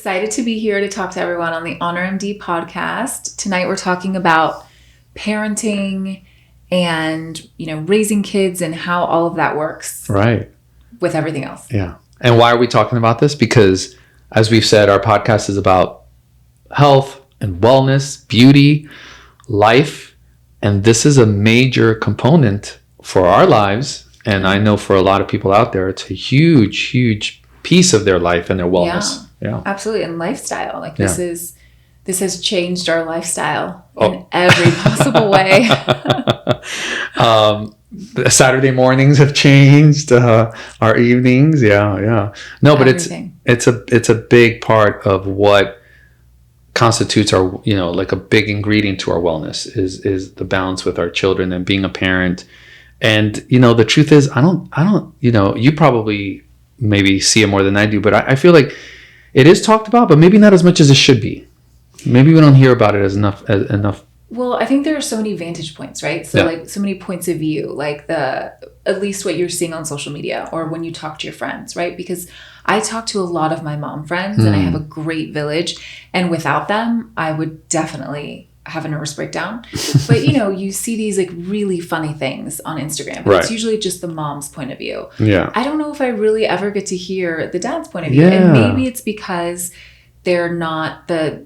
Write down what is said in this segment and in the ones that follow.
excited to be here to talk to everyone on the Honor MD podcast. Tonight we're talking about parenting and, raising kids and how all of that works. Right. With everything else. Yeah. And why are we talking about this? Because as we've said, our podcast is about health and wellness, beauty, life. And this is a major component for our lives. And I know for a lot of people out there, it's a huge, huge piece of their life and their wellness. Yeah. Absolutely. And lifestyle. This has changed our lifestyle in every possible way. Saturday mornings have changed, our evenings. Yeah. No, but Everything. it's a big part of what constitutes our, like a big ingredient to our wellness is the balance with our children and being a parent. And, the truth is, I don't, you probably maybe see it more than I do, but I feel like it is talked about, but maybe not as much as it should be. Maybe we don't hear about it as enough. Well, I think there are so many vantage points, right? So so many points of view, at least what you're seeing on social media or when you talk to your friends, right? Because I talk to a lot of my mom friends and I have a great village, and without them, I would definitely have a nervous breakdown. But, you see these really funny things on Instagram. But It's usually just the mom's point of view. Yeah. I don't know if I really ever get to hear the dad's point of view. Yeah. And maybe it's because they're not the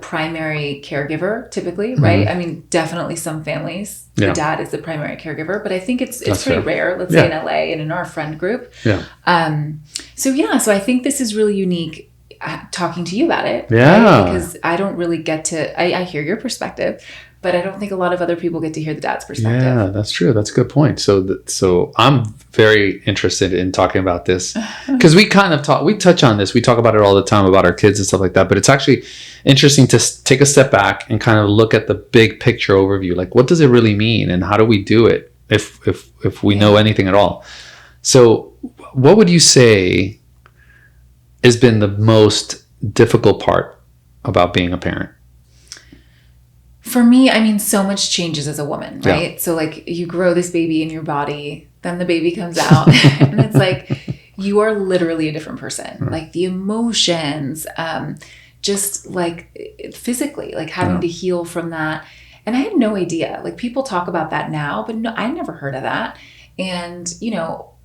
primary caregiver typically, right? I mean, definitely some families, the dad is the primary caregiver, but I think it's pretty rare, let's say in LA and in our friend group. Yeah. So I think this is really unique talking to you about it. Yeah. Right? Because I don't really get to, I hear your perspective, but I don't think a lot of other people get to hear the dad's perspective. Yeah, that's true. That's a good point. So I'm very interested in talking about this because we touch on this. We talk about it all the time about our kids and stuff like that, but it's actually interesting to take a step back and kind of look at the big picture overview. Like, what does it really mean and how do we do it if we know anything at all? So what would you say has been the most difficult part about being a parent? For me, I mean, so much changes as a woman, right? Yeah. So you grow this baby in your body, then the baby comes out and it's you are literally a different person. Right. The emotions, just physically, having to heal from that. And I had no idea. People talk about that now, but no, I never heard of that. And,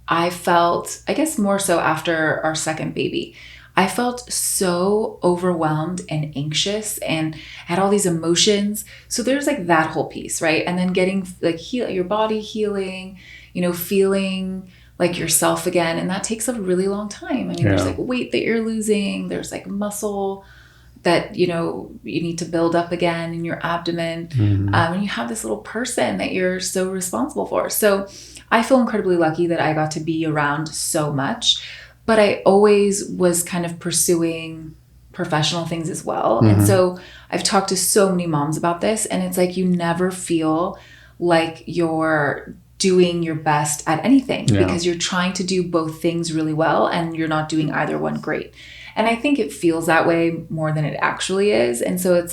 I felt, I guess more so after our second baby, I felt so overwhelmed and anxious and had all these emotions. So there's that whole piece, right? And then getting your body healing, feeling like yourself again. And that takes a really long time. I mean, there's weight that you're losing. There's muscle that, you need to build up again in your abdomen. Mm-hmm. And you have this little person that you're so responsible for. So I feel incredibly lucky that I got to be around so much, but I always was kind of pursuing professional things as well. Mm-hmm. And so I've talked to so many moms about this, and it's you never feel like you're doing your best at anything because you're trying to do both things really well and you're not doing either one great. And I think it feels that way more than it actually is. And so it's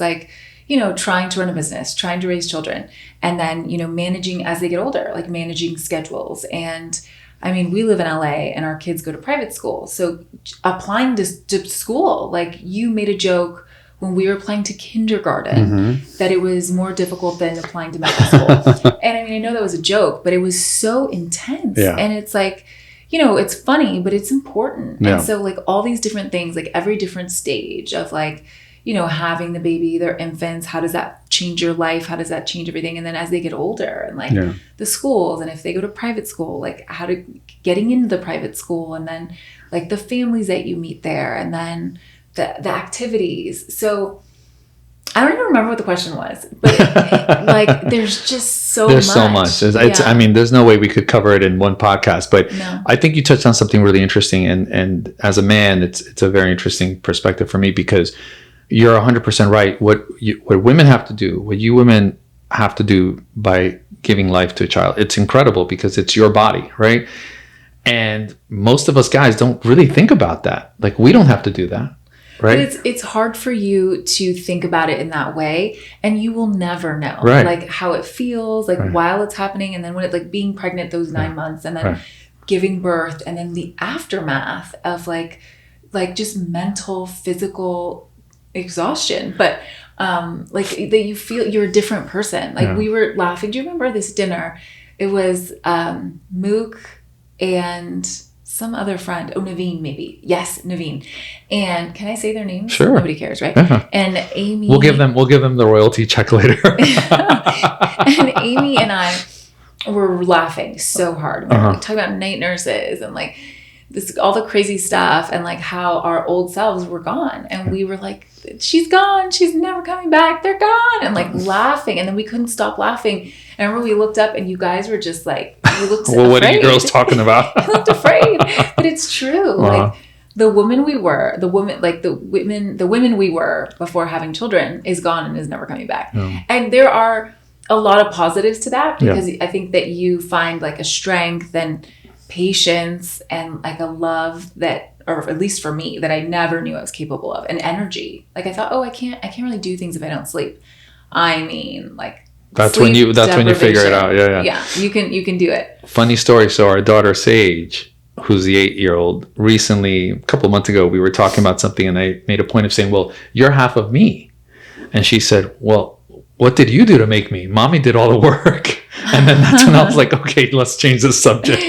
trying to run a business, trying to raise children, and then, managing as they get older, managing schedules. And I mean, we live in LA and our kids go to private school. So applying to school, you made a joke when we were applying to kindergarten that it was more difficult than applying to medical school. And I mean, I know that was a joke, but it was so intense. Yeah. And it's it's funny, but it's important. Yeah. And so all these different things, every different stage of having the baby, their infants, how does that change your life? How does that change everything? And then as they get older and the schools, and if they go to private school, getting into the private school, and then the families that you meet there, and then the activities. So I don't even remember what the question was, but there's just so much. There's so much. I mean, there's no way we could cover it in one podcast, but I think you touched on something really interesting. And as a man, it's a very interesting perspective for me, because you're 100% right. What women have to do, what you women have to do by giving life to a child, it's incredible because it's your body, right? And most of us guys don't really think about that. We don't have to do that. Right. But it's hard for you to think about it in that way, and you will never know how it feels while it's happening, and then when it being pregnant those 9 months, and then giving birth, and then the aftermath of like just mental, physical exhaustion, but like that you feel you're a different person. Like we were laughing. Do you remember this dinner? It was Mook and some other friend. Oh, Naveen, maybe. Yes, Naveen. And can I say their names? Sure. Nobody cares, right? And Amy. We'll give them the royalty check later. And Amy and I were laughing so hard. We were like, talking about night nurses and like this, all the crazy stuff, and like how our old selves were gone. And we were like, she's gone. She's never coming back. They're gone. And like laughing. And then we couldn't stop laughing. And I remember we looked up and you guys were just like, you looked well, afraid. What are you girls talking about? You looked afraid. But it's true. Like the women we were, the women we were before having children is gone and is never coming back. And there are a lot of positives to that, because I think that you find like a strength and patience and like a love that, or at least for me, that I never knew I was capable of, and energy. Like I thought, I can't really do things if I don't sleep. I mean, like that's when you figure it out. Yeah, you can do it. Funny story. So our daughter Sage, who's the 8-year-old, recently, a couple of months ago, we were talking about something, and I made a point of saying, well, you're half of me. And she said, well, what did you do to make me? Mommy did all the work. And then that's when I was like, okay, let's change the subject.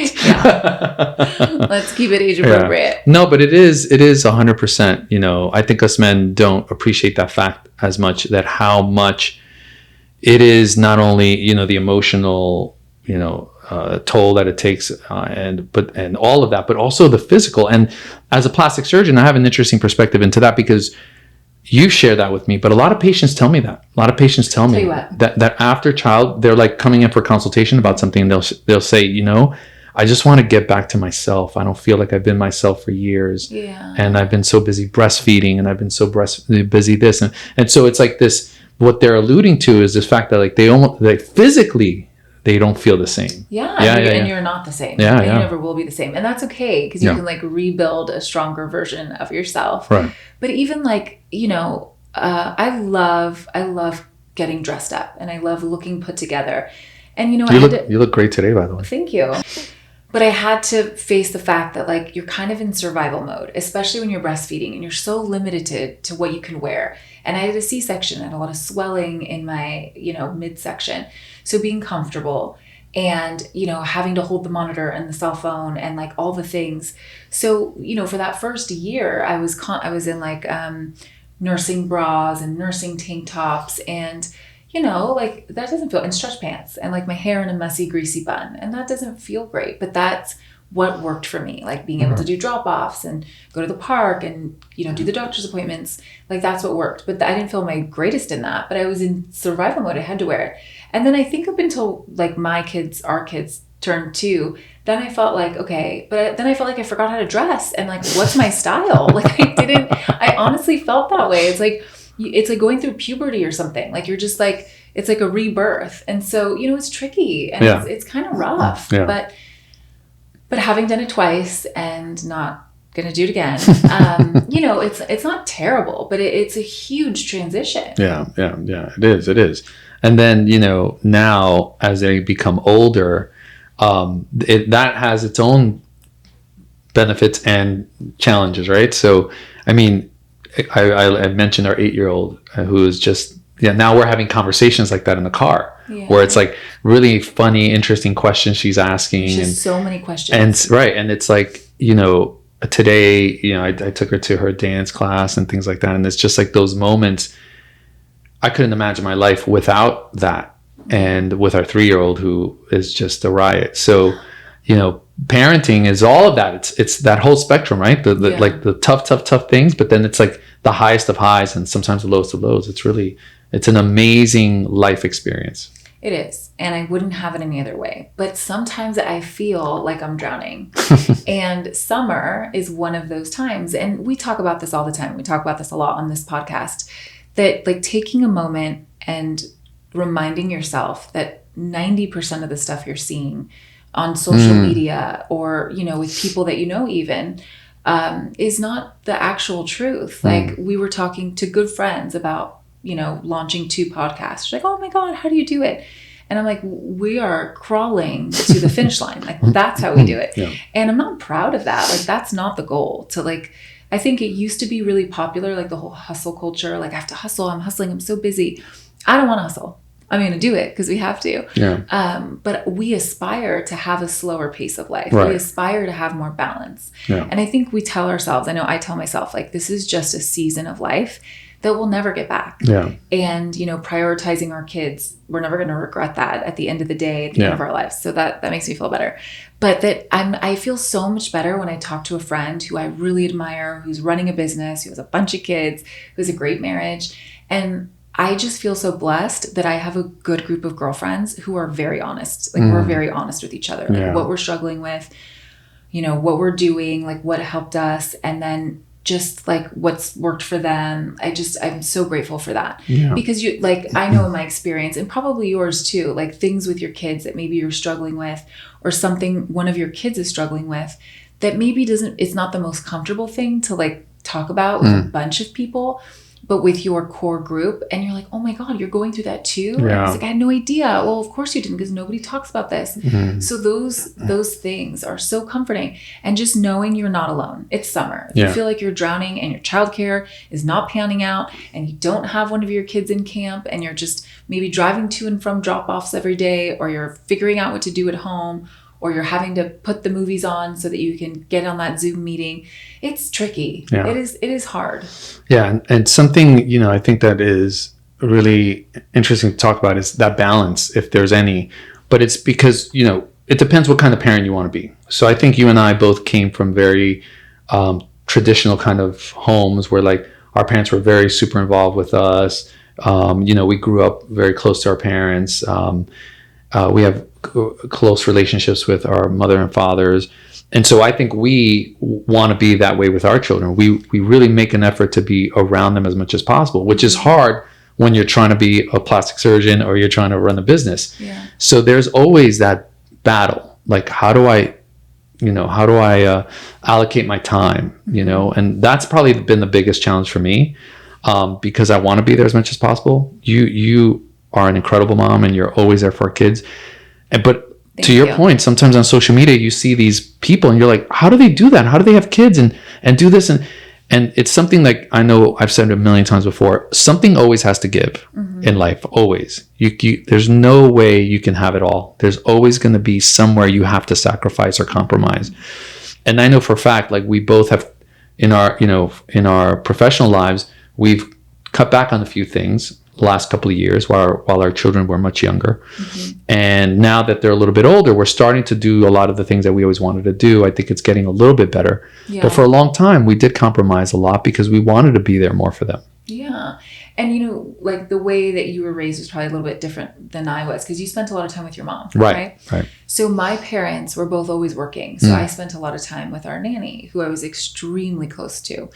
Let's keep it age appropriate. No, but it is 100%. You know, I think us men don't appreciate that fact as much, that how much it is not only, you know, the emotional, you know, toll that it takes, and all of that, but also the physical. And as a plastic surgeon, I have an interesting perspective into that, because you share that with me, but a lot of patients tell me that. A lot of patients tell me that after child, they're like coming in for consultation about something, and they'll say, you know, I just want to get back to myself. I don't feel like I've been myself for years. And I've been so busy breastfeeding, and I've been so busy this. And so it's like this, what they're alluding to is this fact that like they physically, they don't feel the same. And you're not the same. You never will be the same. And that's okay, because you can like rebuild a stronger version of yourself. Right. But even like, you know, I love getting dressed up, and I love looking put together. And you know, you look great today, by the way. Thank you. But I had to face the fact that like you're kind of in survival mode, especially when you're breastfeeding and you're so limited to what you can wear. And I had a C-section and a lot of swelling in my, you know, midsection. So being comfortable and, you know, having to hold the monitor and the cell phone and like all the things. So, you know, for that first year, I was in like nursing bras and nursing tank tops, and you know, like that doesn't feel, and stretch pants, and like my hair in a messy, greasy bun. And that doesn't feel great, but that's what worked for me. Like being able to do drop-offs and go to the park and, you know, do the doctor's appointments. Like that's what worked. But I didn't feel my greatest in that, but I was in survival mode. I had to wear it. And then I think up until like our kids turned 2, then I felt like, okay, but then I felt like I forgot how to dress, and like, what's my style? Like I honestly felt that way. It's like going through puberty or something. Like you're just like, it's like a rebirth. And so, you know, it's tricky and it's kind of rough, but having done it twice and not going to do it again, you know, it's not terrible, but it's a huge transition. Yeah. It is. And then, you know, now as they become older, that has its own benefits and challenges, right? So, I mean, I mentioned our 8-year-old who is just, now we're having conversations like that in the car, where it's like really funny, interesting questions she's asking. She's so many questions. And it's like, you know, today, you know, I took her to her dance class and things like that. And it's just like those moments, I couldn't imagine my life without that. And with our 3-year-old who is just a riot. So, you know, parenting is all of that. It's that whole spectrum, right? Like the tough things, but then it's like the highest of highs and sometimes the lowest of lows. It's an amazing life experience. It is. And I wouldn't have it any other way. But sometimes I feel like I'm drowning. And summer is one of those times. And we talk about this all the time. We talk about this a lot on this podcast, that like taking a moment and reminding yourself that 90% of the stuff you're seeing on social media, or, you know, with people that you know even, is not the actual truth. Like we were talking to good friends about, you know, launching 2 podcasts. She's like, oh my God, how do you do it? And I'm like, we are crawling to the finish line. Like that's how we do it. And I'm not proud of that. Like that's not the goal, to like I think it used to be really popular, like the whole hustle culture. Like, I have to hustle. I'm hustling. I'm so busy. I don't want to hustle. I'm going to do it because we have to. Yeah. But we aspire to have a slower pace of life. Right. We aspire to have more balance. Yeah. And I think we tell ourselves, I know I tell myself, like, this is just a season of life that we'll never get back. Yeah. And, you know, prioritizing our kids, we're never going to regret that at the end of the day, at the end of our lives. So that makes me feel better. But that I feel so much better when I talk to a friend who I really admire, who's running a business, who has a bunch of kids, who has a great marriage. And I just feel so blessed that I have a good group of girlfriends who are very honest. Like, we're very honest with each other. Like, what we're struggling with, you know, what we're doing, like what helped us, and then just like what's worked for them. I'm so grateful for that. Yeah. Because you, like, I know in my experience, and probably yours too, like things with your kids that maybe you're struggling with, or something one of your kids is struggling with that maybe it's not the most comfortable thing to like talk about with a bunch of people, but with your core group, and you're like, oh my God, you're going through that too? And I was like, I had no idea. Well, of course you didn't, because nobody talks about this. So those things are so comforting. And just knowing you're not alone. It's summer. If you feel like you're drowning and your childcare is not panning out, and you don't have one of your kids in camp, and you're just maybe driving to and from drop-offs every day, or you're figuring out what to do at home, or you're having to put the movies on so that you can get on that Zoom meeting. It's tricky. Yeah. It is hard. Yeah. And something, you know, I think that is really interesting to talk about is that balance, if there's any. But it's because, you know, it depends what kind of parent you want to be. So I think you and I both came from very traditional kind of homes where like our parents were very super involved with us. You know, we grew up very close to our parents. We have close relationships with our mother and fathers. And so I think we want to be that way with our children. We really make an effort to be around them as much as possible, which is hard when you're trying to be a plastic surgeon or you're trying to run a business. Yeah. So there's always that battle. Like, how do I allocate my time, you know? And that's probably been the biggest challenge for me, because I want to be there as much as possible. You are an incredible mom, and you're always there for our kids. But Thank to your you. point, sometimes on social media, you see these people and you're like, how do they do that? How do they have kids and do this? And it's something like, I know I've said it a million times before, something always has to give in life, always. There's no way you can have it all. There's always going to be somewhere you have to sacrifice or compromise. And I know for a fact, like we both have in our professional lives, we've cut back on a few things the last couple of years while our children were much younger. And now that they're a little bit older, we're starting to do a lot of the things that we always wanted to do. I think it's getting a little bit better. Yeah. But for a long time, we did compromise a lot because we wanted to be there more for them. Yeah. And, you know, like the way that you were raised was probably a little bit different than I was, because you spent a lot of time with your mom. Right. So my parents were both always working. So I spent a lot of time with our nanny, who I was extremely close to.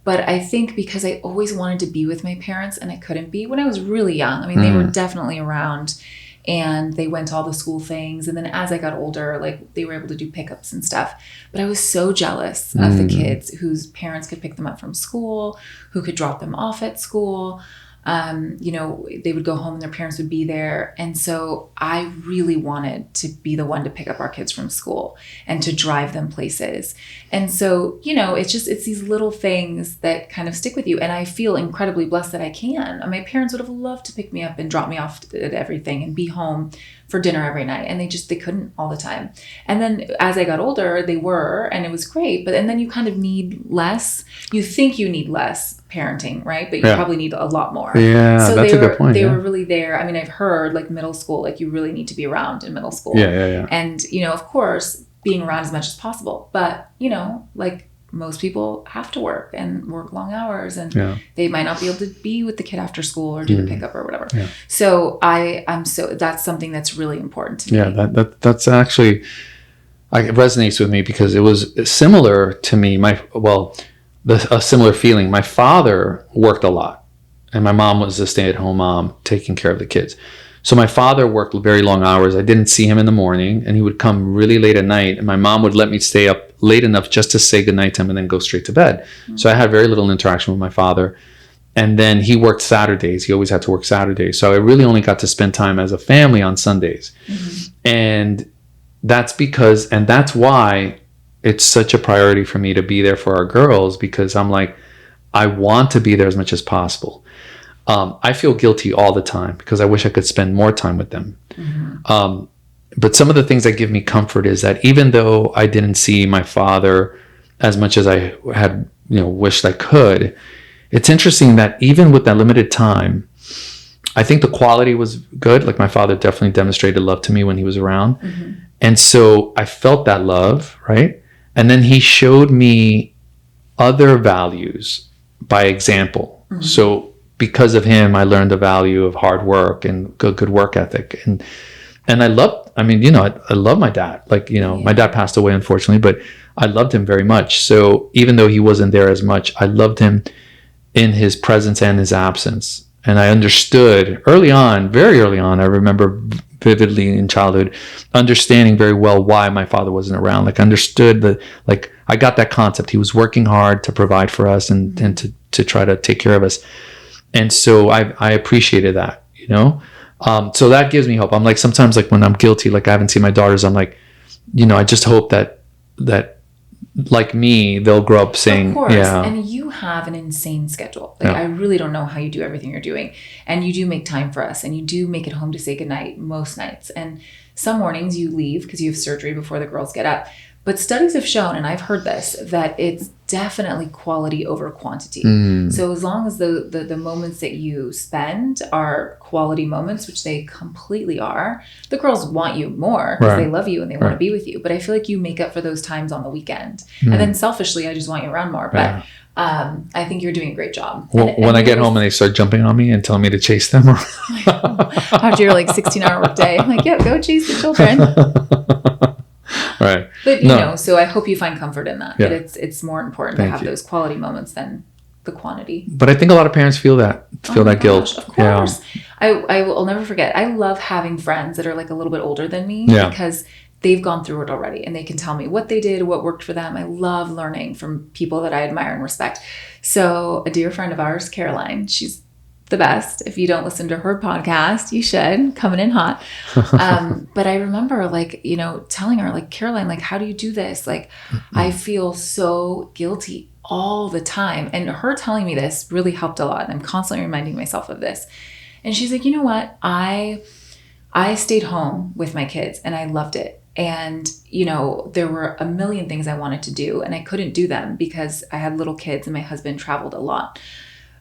But I think because I always wanted to be with my parents and I couldn't be when I was really young. I mean, they were definitely around and they went to all the school things. And then as I got older, like they were able to do pickups and stuff. But I was so jealous of the kids whose parents could pick them up from school, who could drop them off at school. You know, they would go home and their parents would be there. And so I really wanted to be the one to pick up our kids from school and to drive them places. And so, you know, it's these little things that kind of stick with you. And I feel incredibly blessed that I can. My parents would have loved to pick me up and drop me off at everything and be home for dinner every night. And they couldn't all the time. And then as I got older, they were, and it was great. And then you kind of need less. You think you need less parenting, right? But you probably need a lot more. Yeah, so that's a good point. They were really there. I mean, I've heard like middle school, like you really need to be around in middle school. Yeah. And, you know, of course, being around as much as possible. But, you know, like most people have to work and work long hours, and they might not be able to be with the kid after school or do the pickup or whatever. Yeah. So that's something that's really important to me. Yeah, that's actually, it resonates with me because it was similar to me. A similar feeling. My father worked a lot, and my mom was a stay-at-home mom taking care of the kids. So my father worked very long hours. I didn't see him in the morning, and he would come really late at night, and my mom would let me stay up late enough just to say goodnight to him and then go straight to bed. So I had very little interaction with my father. And then he worked Saturdays. He always had to work Saturdays. So I really only got to spend time as a family on Sundays. And that's why it's such a priority for me to be there for our girls, because I'm like, I want to be there as much as possible. I feel guilty all the time because I wish I could spend more time with them. Mm-hmm. But some of the things that give me comfort is that even though I didn't see my father as much as I had, wished I could, it's interesting that even with that limited time, I think the quality was good. Like, my father definitely demonstrated love to me when he was around. Mm-hmm. And so I felt that love, right? And then he showed me other values by example. Mm-hmm. So because of him, I learned the value of hard work and good work ethic. And I love my dad. Like, my dad passed away, unfortunately, but I loved him very much. So even though he wasn't there as much, I loved him in his presence and his absence. And I understood very early on, I remember vividly in childhood, understanding very well why my father wasn't around. Like, understood I got that concept. He was working hard to provide for us and to try to take care of us. And so I appreciated that, so that gives me hope. I'm like, sometimes, like, when I'm guilty, like I haven't seen my daughters, I'm like, I just hope that like me, they'll grow up saying, of course. Yeah. And you have an insane schedule. Like, I really don't know how you do everything you're doing. And you do make time for us, and you do make it home to say goodnight most nights. And some mornings you leave because you have surgery before the girls get up. But studies have shown, and I've heard this, that it's definitely quality over quantity. So as long as the moments that you spend are quality moments, which they completely are, the girls want you more because they love you and they want to be with you. But I feel like you make up for those times on the weekend. And then selfishly, I just want you around more. But I think you're doing a great job. Well, when I get home and they start jumping on me and telling me to chase them after your 16-hour work day, I'm like, go chase the children. Right. But so I hope you find comfort in that. Yeah. That it's more important to have those quality moments than the quantity. But I think a lot of parents feel that guilt. Of course. Yeah. I will never forget. I love having friends that are like a little bit older than me because they've gone through it already and they can tell me what they did, what worked for them. I love learning from people that I admire and respect. So a dear friend of ours, Caroline, she's the best. If you don't listen to her podcast, you should. Coming in hot. But I remember telling her, like, Caroline, like, how do you do this? Like, I feel so guilty all the time. And her telling me this really helped a lot. And I'm constantly reminding myself of this. And she's like, you know what? I stayed home with my kids and I loved it. And, there were a million things I wanted to do and I couldn't do them because I had little kids and my husband traveled a lot.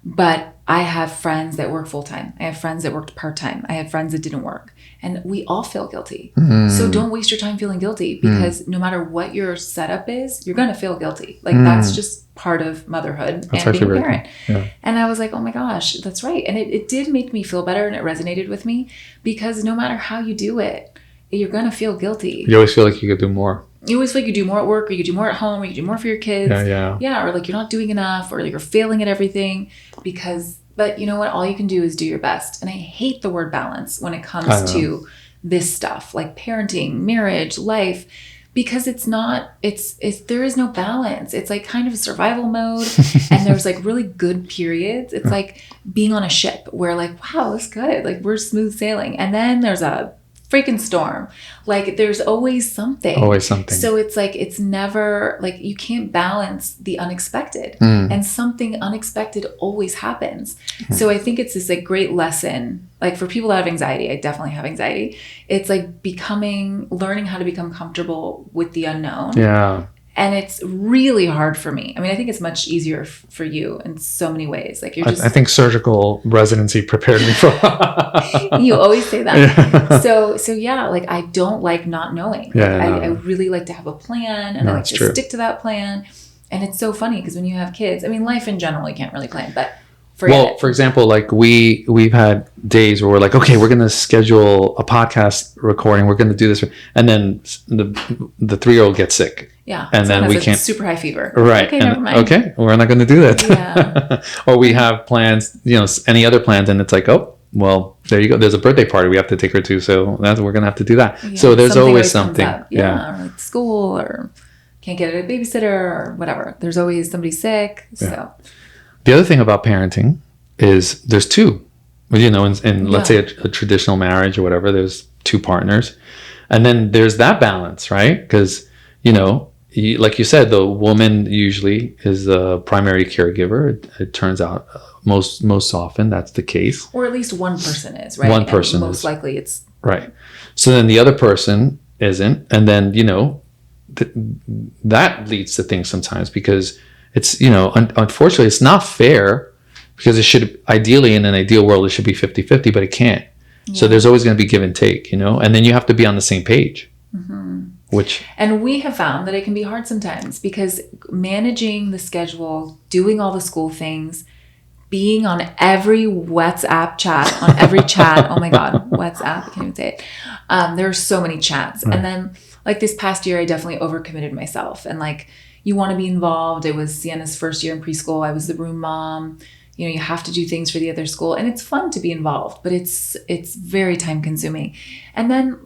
But I have friends that work full-time. I have friends that worked part-time. I have friends that didn't work. And we all feel guilty. So don't waste your time feeling guilty because no matter what your setup is, you're going to feel guilty. Like that's just part of motherhood and being a parent. Yeah. And I was like, oh my gosh, that's right. And it did make me feel better and it resonated with me because no matter how you do it, you're going to feel guilty. You always feel like you could do more. You always feel like you do more at work or you could do more at home or you could do more for your kids. Yeah. Or like you're not doing enough or you're failing at everything but you know what? All you can do is do your best. And I hate the word balance when it comes to this stuff like parenting, marriage, life, because there is no balance. It's like kind of survival mode. And there's like really good periods. It's like being on a ship where like, wow, it's good. Like we're smooth sailing. And then there's a freaking storm. Like there's always something. So it's like, it's never like you can't balance the unexpected and something unexpected always happens. So I think it's this like great lesson, like for people that have anxiety, I definitely have anxiety. It's like learning how to become comfortable with the unknown. Yeah. And it's really hard for me. I mean, I think it's much easier for you in so many ways. Like I think surgical residency prepared me for. You always say that. Yeah. So yeah, like I don't like not knowing. Yeah, I really like to have a plan, and I like to stick to that plan. And it's so funny because when you have kids, I mean, life in general you can't really plan, but. For example, like we've had days where we're like, okay, we're going to schedule a podcast recording. We're going to do this. And then the 3-year-old gets sick. Yeah. And then we can't. Super high fever. Right. Okay, never mind. Okay. We're not going to do that. Yeah. Or we have plans, any other plans. And it's like, oh, well, there you go. There's a birthday party we have to take her to. So we're going to have to do that. Yeah, so there's always something. Yeah. Or like school or can't get a babysitter or whatever. There's always somebody sick. Yeah. So. The other thing about parenting is there's two, in let's say a traditional marriage or whatever, there's two partners. And then there's that balance, right? Because, like you said, the woman usually is the primary caregiver. It turns out most often that's the case. Or at least one person is, right? One person most is. likely it's... Right. So then the other person isn't. And then, that leads to things sometimes because it's, unfortunately, it's not fair because it should, ideally, in an ideal world, it should be 50-50, but it can't. Yeah. So there's always going to be give and take, and then you have to be on the same page. And we have found that it can be hard sometimes because managing the schedule, doing all the school things, being on every WhatsApp chat, on every chat. Oh my God, WhatsApp, I can't even say it. There are so many chats. Right. And then like this past year, I definitely overcommitted myself. And like, you want to be involved. It was Sienna's first year in preschool. I was the room mom. You have to do things for the other school. And it's fun to be involved, but it's very time consuming. And then,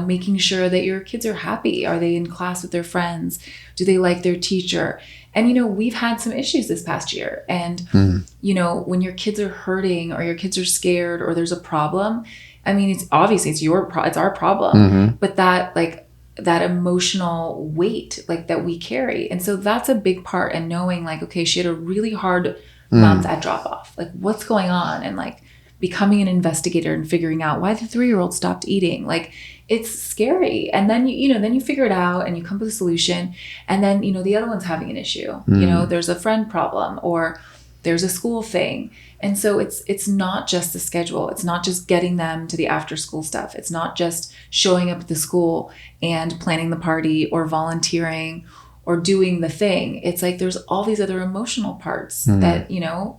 making sure that your kids are happy. Are they in class with their friends? Do they like their teacher? And, we've had some issues this past year. And, when your kids are hurting or your kids are scared or there's a problem, I mean, it's obviously it's our problem, but that emotional weight, like that we carry. And so that's a big part. And knowing like, okay, she had a really hard month at drop off. Like what's going on? And like becoming an investigator and figuring out why the 3-year-old stopped eating. Like it's scary. And then then you figure it out and you come up with a solution. And then, the other one's having an issue. There's a friend problem or there's a school thing. And so it's not just the schedule. It's not just getting them to the after school stuff. It's not just showing up at the school and planning the party or volunteering or doing the thing. It's like there's all these other emotional parts that,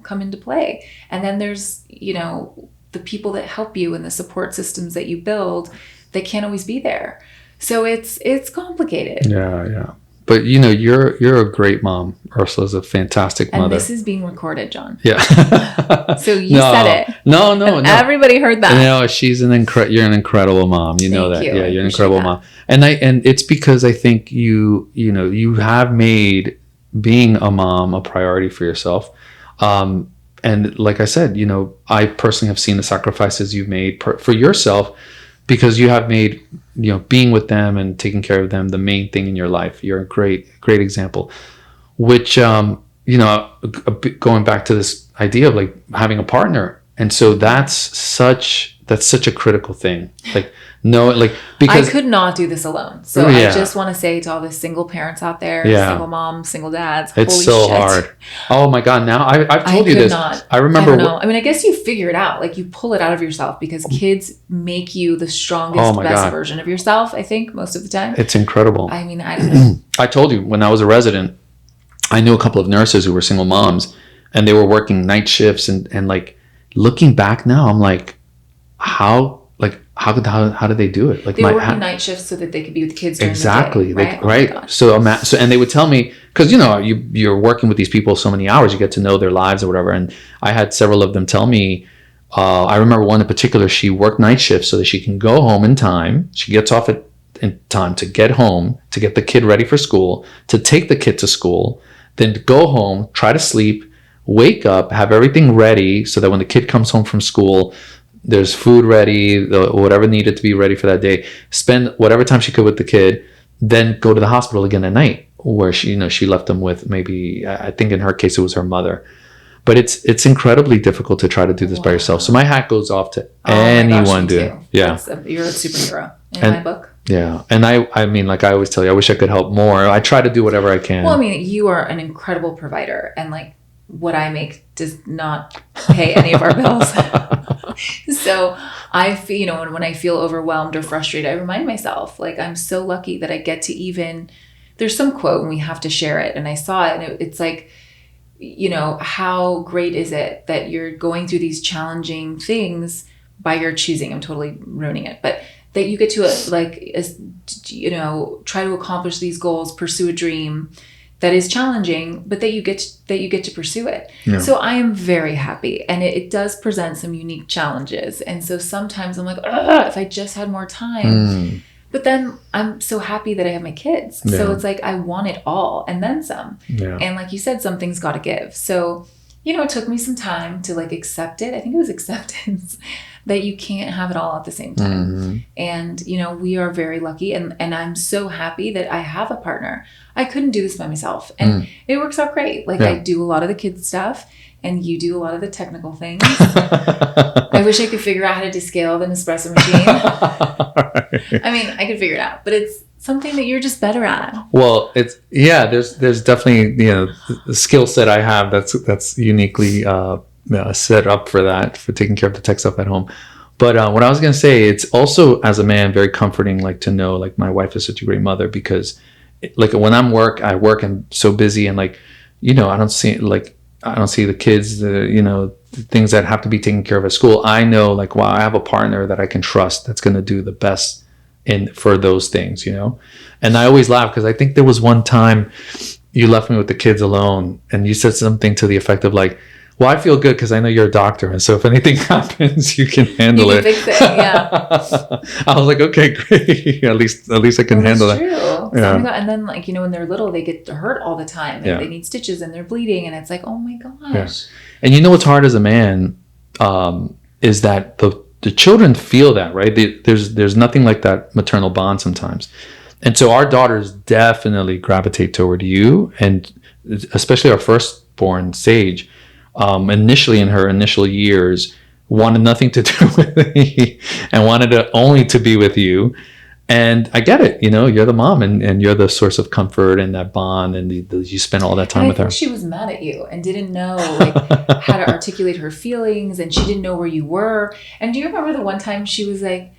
come into play. And then there's, the people that help you and the support systems that you build that can't always be there. So it's complicated. Yeah. But you're a great mom. Ursula's a fantastic mother. And this is being recorded, John. Yeah. So you said it. No. Everybody heard that. She's you're an incredible mom. You know that. You. Yeah, you're an incredible mom. And it's because I think you have made being a mom a priority for yourself. And like I said, I personally have seen the sacrifices you've made for yourself because you have made being with them and taking care of them the main thing in your life. You're a great example, which going back to this idea of like having a partner. And so that's such a critical thing. Like because I could not do this alone. So I just want to say to all the single parents out there, single moms, single dads, it's so hard. Oh my God. Now I've told you this. I remember. I mean, I guess you figure it out. Like you pull it out of yourself because kids make you the strongest, best version of yourself. I think most of the time. It's incredible. I mean, I don't know. I told you when I was a resident, I knew a couple of nurses who were single moms and they were working night shifts and like looking back now, I'm like, how did they do it? Like they were working night shifts so that they could be with kids during exactly the day, right? Oh so and they would tell me because you're working with these people so many hours, you get to know their lives or whatever. And I had several of them tell me. I remember one in particular. She worked night shifts so that she can go home in time. She gets off in time to get home, to get the kid ready for school, to take the kid to school, then to go home, try to sleep, wake up, have everything ready so that when the kid comes home from school, there's food ready, whatever needed to be ready for that day, spend whatever time she could with the kid, then go to the hospital again at night where she left them with maybe, I think in her case, it was her mother. But it's incredibly difficult to try to do this by yourself. So my hat goes off to anyone doing. Yeah. You're a superhero in my book. Yeah. And I mean, like I always tell you, I wish I could help more. I try to do whatever I can. Well, I mean, you are an incredible provider and like what I make does not pay any of our bills. So I feel, when I feel overwhelmed or frustrated, I remind myself, like, I'm so lucky that I get to there's some quote and we have to share it. And I saw it and it's like, how great is it that you're going through these challenging things by your choosing? I'm totally ruining it, but that you get to try to accomplish these goals, pursue a dream that is challenging, but that you get to pursue it. Yeah. So I am very happy, and it does present some unique challenges. And so sometimes I'm like, if I just had more time. But then I'm so happy that I have my kids. Yeah. So it's like I want it all and then some. Yeah. And like you said, something's got to give. So, it took me some time to like accept it. I think it was acceptance that you can't have it all at the same time. And, you know, we are very lucky, and I'm so happy that I have a partner. I couldn't do this by myself, and it works out great. Like I do a lot of the kids stuff, and you do a lot of the technical things. I wish I could figure out how to descale an espresso machine. I mean, I could figure it out, but it's something that you're just better at. Well, there's definitely, you know, the skill set I have that's uniquely set up for that, for taking care of the tech stuff at home. But what I was going to say, it's also, as a man, very comforting, like, to know, like, my wife is such a great mother, because like when I work and so busy, and like, you know, I don't see the kids, you know, the things that have to be taken care of at school. I know, like, wow, I have a partner that I can trust that's going to do the best for those things, you know. And I always laugh, because I think there was one time you left me with the kids alone, and you said something to the effect of like, well, I feel good because I know you're a doctor, and so if anything happens, you can handle it. Fix it, yeah. I was like, okay, great. At least I can handle that. True. Yeah. Oh my God. And then, like, you know, when they're little, they get hurt all the time, and they need stitches, and they're bleeding, and it's like, oh my gosh. Yeah. And you know what's hard as a man is that the children feel that, right? There's nothing like that maternal bond sometimes. And so our daughters definitely gravitate toward you, and especially our firstborn, Sage. Initially, in her initial years, wanted nothing to do with me and wanted only to be with you. And I get it, you know, you're the mom, and you're the source of comfort and that bond, and you spend all that time with her. She was mad at you and didn't know, like, how to articulate her feelings, and she didn't know where you were. And do you remember the one time she was like,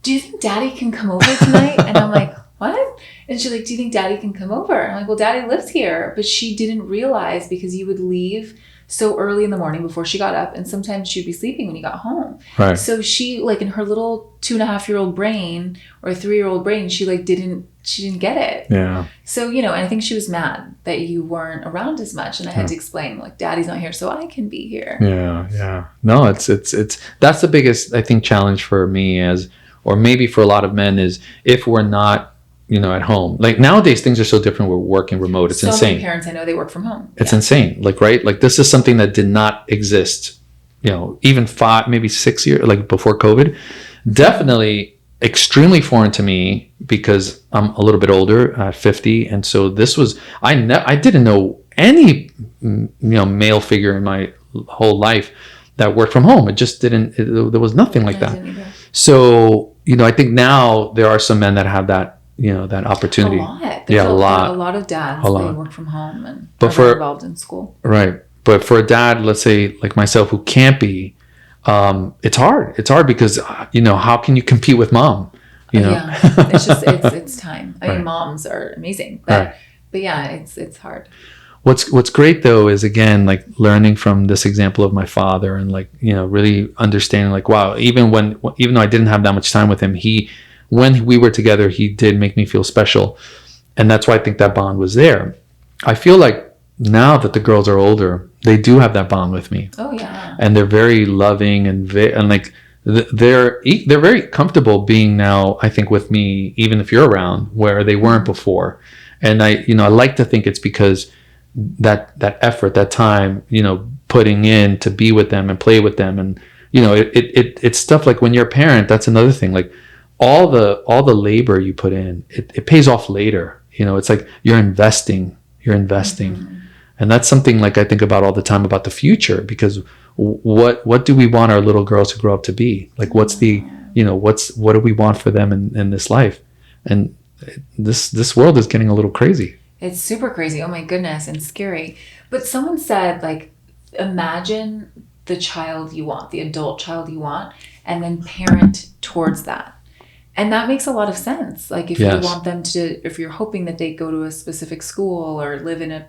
do you think Daddy can come over tonight? And I'm like, what? And she's like, do you think Daddy can come over? And I'm like, well, Daddy lives here. But she didn't realize, because you would leave so early in the morning before she got up, and sometimes she'd be sleeping when you got home. Right. So she, like, in her little 2.5-year-old brain or 3-year-old brain, she didn't get it. Yeah. So, you know, and I think she was mad that you weren't around as much, and I had to explain, like, Daddy's not here, so I can be here. Yeah, yeah. No, it's that's the biggest, I think, challenge for me, or maybe for a lot of men, is if we're not, you know, at home. Like, nowadays things are so different. We're working remote. It's insane. So many parents I know, they work from home. It's insane. Like, right? Like, this is something that did not exist, you know, even 5, maybe 6 years, like before COVID. Definitely extremely foreign to me, because I'm a little bit older, 50. And so this was, I didn't know any, you know, male figure in my whole life that worked from home. It just didn't, there was nothing like that. So, you know, I think now there are some men that have that, you know, that opportunity. A lot. There's a lot of dads. They work from home and are involved in school. Right. But for a dad, let's say like myself, who can't be, it's hard. It's hard because, you know, how can you compete with mom? You know? Yeah. It's just, it's time. I mean, moms are amazing, but yeah, it's hard. What's great though is, again, like, learning from this example of my father, and, like, you know, really understanding, like, wow, even though I didn't have that much time with him, when we were together, he did make me feel special. And that's why I think that bond was there. I feel like now that the girls are older, they do have that bond with me. Oh yeah. And they're very loving, and like they're very comfortable being now, I think, with me, even if you're around, where they weren't before. And I like to think it's because that effort, that time, you know, putting in to be with them and play with them. And, you know, it's stuff like, when you're a parent, that's another thing. Like, all the labor you put in, it pays off later. You know, it's like you're investing. Mm-hmm. And that's something, like, I think about all the time, about the future, because what do we want our little girls to grow up to be? Like, what's the, you know, what do we want for them in this life? And this world is getting a little crazy. It's super crazy. Oh my goodness. And scary. But someone said, like, imagine the child you want, the adult child you want, and then parent towards that. And that makes a lot of sense. Like, if you want them to, if you're hoping that they go to a specific school or live in a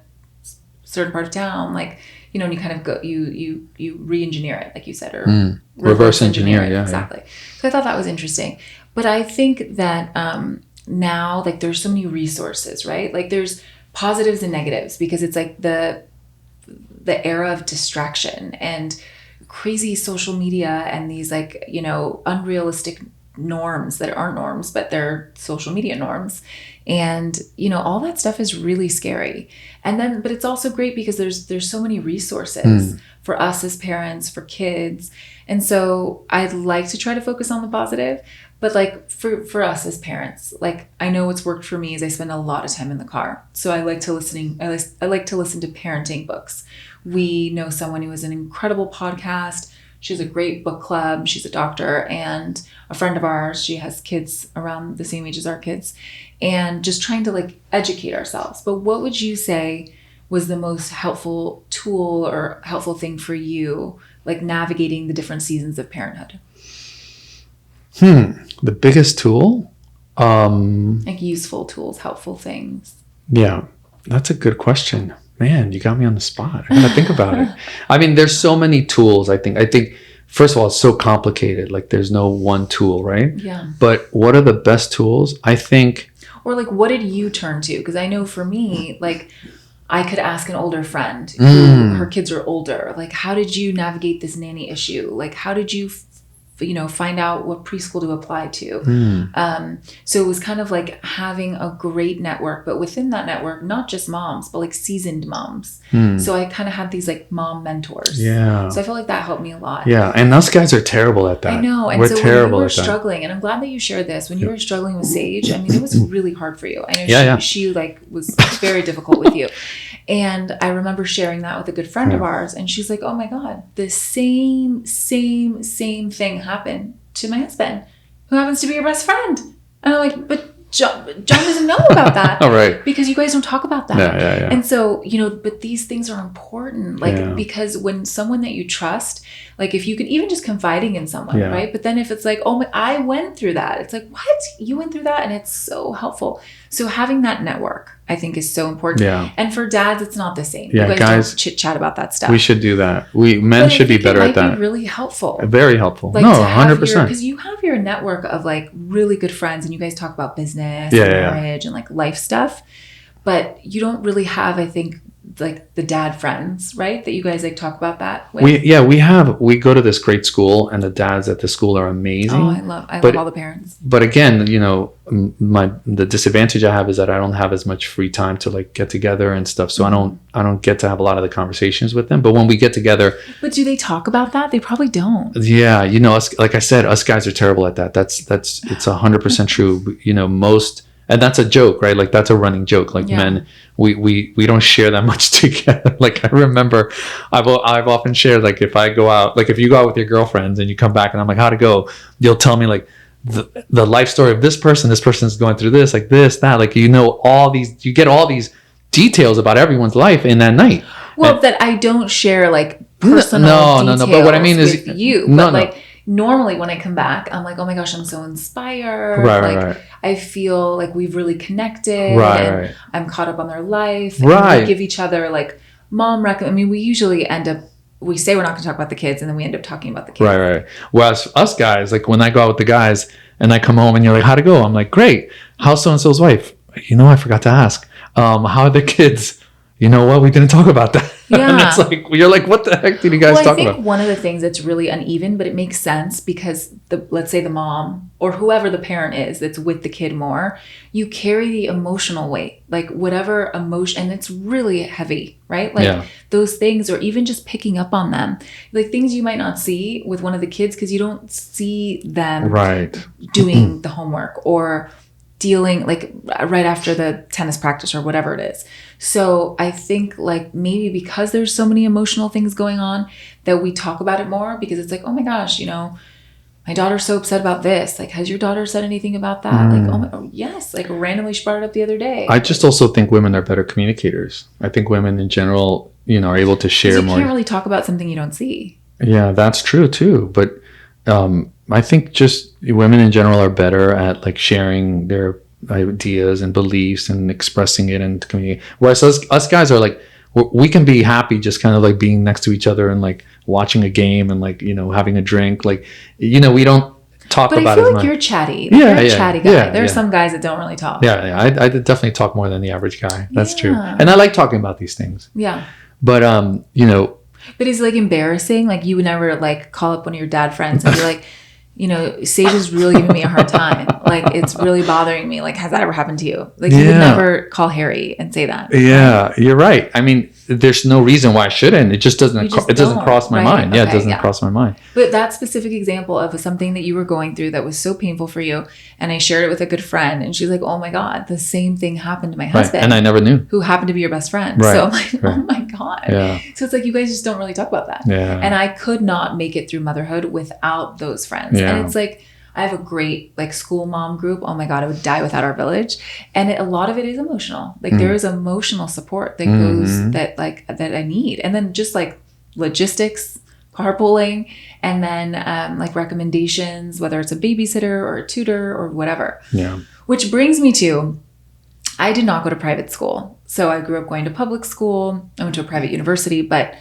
certain part of town, like, you know, and you kind of go, you re-engineer it, like you said, or reverse engineer it. Yeah, exactly. So I thought that was interesting. But I think that now, like, there's so many resources, right? Like, there's positives and negatives, because it's like the era of distraction and crazy social media and these, like, you know, unrealistic norms that aren't norms, but they're social media norms. And, you know, all that stuff is really scary. And then, but it's also great because there's so many resources for us as parents, for kids. And so I'd like to try to focus on the positive, but like for us as parents, like I know what's worked for me is I spend a lot of time in the car. So I like to listen to parenting books. We know someone who has an incredible podcast. She has a great book club. She's a doctor, and a friend of ours, she has kids around the same age as our kids, and just trying to like educate ourselves. But what would you say was the most helpful tool or helpful thing for you, like navigating the different seasons of parenthood? The biggest tool? Like useful tools, helpful things. Yeah, that's a good question. Man, you got me on the spot. I gotta think about it. I mean, there's so many tools. I think first of all, it's so complicated. Like there's no one tool, right? Yeah. But what are the best tools? I think. Or like, what did you turn to? Because I know for me, like I could ask an older friend who her kids are older. Like, how did you navigate this nanny issue? Like, how did you find out what preschool to apply to. So it was kind of like having a great network, but within that network, not just moms, but like seasoned moms. So I kind of had these like mom mentors. Yeah. So I feel like that helped me a lot. Yeah. And us guys are terrible at that. I know. And we're so terrible when you were at that. struggling, and I'm glad that you shared this, when you were struggling with Sage, I mean, it was really hard for you. I know she like was very difficult with you. And I remember sharing that with a good friend of ours, and she's like, oh my God, the same thing happened to my husband, who happens to be your best friend. And I'm like, but John doesn't know about that. All right. Because you guys don't talk about that. Yeah. And so, but these things are important. Like, because when someone that you trust, like if you could even just confiding in someone, right? But then if it's like, oh, I went through that. It's like, what? You went through that? And it's so helpful. So having that network, I think, is so important. Yeah. And for dads, it's not the same. Yeah, you guys don't chit chat about that stuff. We should do that. Men should be better at that. It might be really helpful. Very helpful. Like 100%. Because you have your network of like really good friends, and you guys talk about business and marriage and like life stuff, but you don't really have, I think, like the dad friends, right? That you guys like talk about that with. We go to this great school, and the dads at the school are amazing. Oh, I love all the parents. But again, the disadvantage I have is that I don't have as much free time to like get together and stuff. So I don't get to have a lot of the conversations with them. But when we get together, but do they talk about that? They probably don't. Yeah, us, like I said, us guys are terrible at that. It's 100% true. Most. And that's a joke, right? Like that's a running joke. Like men, we don't share that much together. Like I remember, I've often shared, like if I go out, like if you go out with your girlfriends and you come back and I'm like, how'd it go? You'll tell me like the life story of this person's going through this, like this, that, like you get all these details about everyone's life in that night. Well, that I don't share like personal details. But what I mean is you, but like. Normally when I come back, I'm like, oh my gosh, I'm so inspired. Right. I feel like we've really connected. Right. I'm caught up on their life. And we give each other like mom we usually we say we're not going to talk about the kids, and then we end up talking about the kids. Right. Whereas us guys, like when I go out with the guys and I come home and you're like, how'd it go? I'm like, great. How's so-and-so's wife? I forgot to ask. How are the kids? You know what? We didn't talk about that. Yeah. And it's like, you're like, what the heck did you guys talk about? I think one of the things that's really uneven, but it makes sense because let's say the mom or whoever the parent is that's with the kid more, you carry the emotional weight, like whatever emotion, and it's really heavy, right? Like those things, or even just picking up on them, like things you might not see with one of the kids because you don't see them doing the homework or dealing like right after the tennis practice or whatever it is. So I think like maybe because there's so many emotional things going on that we talk about it more, because it's like, oh my gosh, my daughter's so upset about this. Like, has your daughter said anything about that? Like, yes. Like randomly she brought it up the other day. I just also think women are better communicators. I think women in general, are able to share more. You can't really talk about something you don't see. Yeah, that's true too. But I think just women in general are better at like sharing their ideas and beliefs and expressing it and communicating. Whereas us guys are like, we can be happy just kind of like being next to each other and like watching a game and like, having a drink. Like, we don't talk about it. But I feel like you're chatty. Like, you're a chatty guy. There are some guys that don't really talk. Yeah. I definitely talk more than the average guy. That's true. And I like talking about these things. Yeah. But, But it's like embarrassing. Like you would never like call up one of your dad friends and be like, Sage is really giving me a hard time. Like, it's really bothering me. Like, has that ever happened to you? Like, you would never call Harry and say that. Yeah, right? You're right. I mean, there's no reason why I shouldn't. It just doesn't, it doesn't cross my mind. Yeah, it doesn't cross my mind. But that specific example of something that you were going through that was so painful for you, and I shared it with a good friend, and she's like, oh my God, the same thing happened to my husband. And I never knew. Who happened to be your best friend. So I'm like, oh my God. Yeah. So it's like, you guys just don't really talk about that. Yeah. And I could not make it through motherhood without those friends. Yeah. And it's like, I have a great school mom group. Oh my God, I would die without our village. And a lot of it is emotional. Like there is emotional support that goes that I need. And then just logistics, carpooling, and then recommendations, whether it's a babysitter or a tutor or whatever. Yeah. Which brings me to, I did not go to private school. So I grew up going to public school. I went to a private university, but